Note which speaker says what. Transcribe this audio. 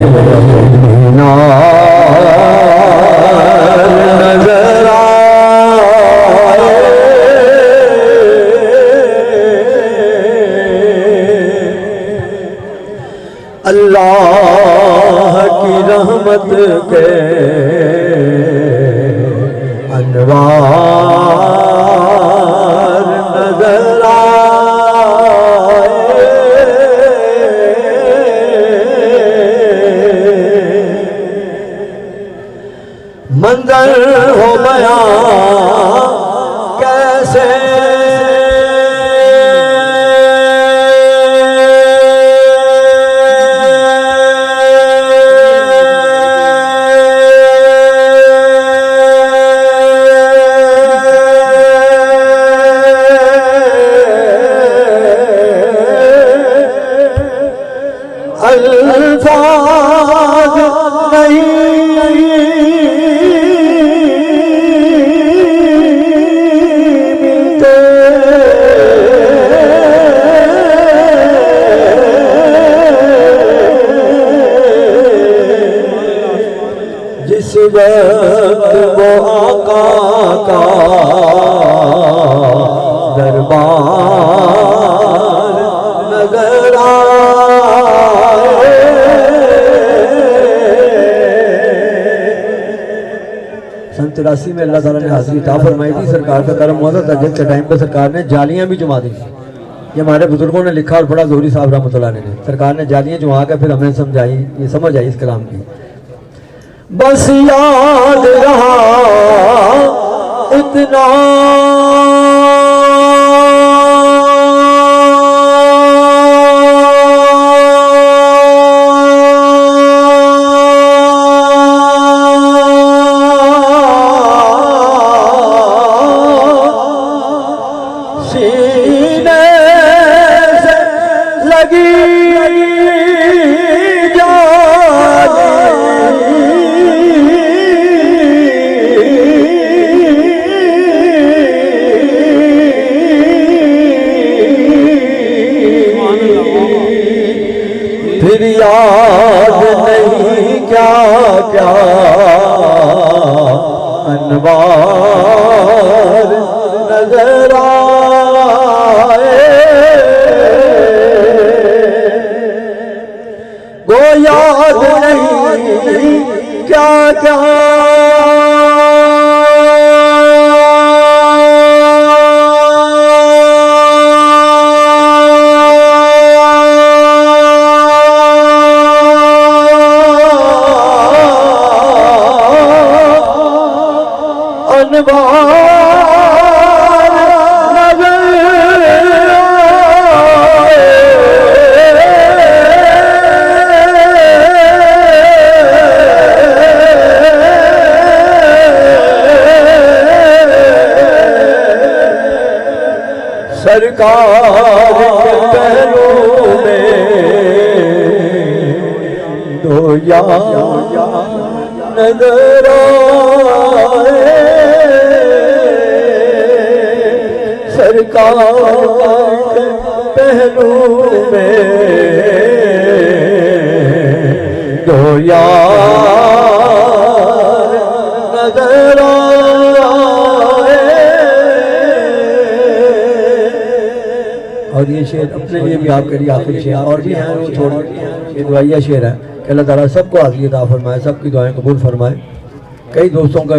Speaker 1: नजर आए अल्लाह की रहमत के अनवार नजर मंजर हो बयां कैसे अल्फाज नहीं जिस वक्त वो आका का दरबार नजर आए सन 83 में अल्लाह ताला ने हाजिरी अता फरमाई थी। सरकार का करम हुआ था जिस टाइम पे सरकार ने जालियां भी जमा दी। ये हमारे बुजुर्गों ने लिखा और बड़ा जोहरी साहब रहमतुल्लाह अलैह ने सरकार ने जालियां जमा कर फिर हमें समझाई, ये समझ आई इस कलाम की। बस याद रहा इतना सीने से लगी फिर याद नहीं क्या क्या अनवार नजर आए वो याद नहीं क्या क्या अनवार नजर आए सरकार के पहलू में दो यार नजर आए सरकार के पहलू में दो यार नजर आए। और ये शेर अपने लिए भी आप करिए, आखिरी शेर और भी हैं वो छोड़, ये दुआया शेर है कि अल्लाह ताला सबको हाज़िरी अता फरमाए, सबकी दुआएं कबूल फरमाए। कई दोस्तों का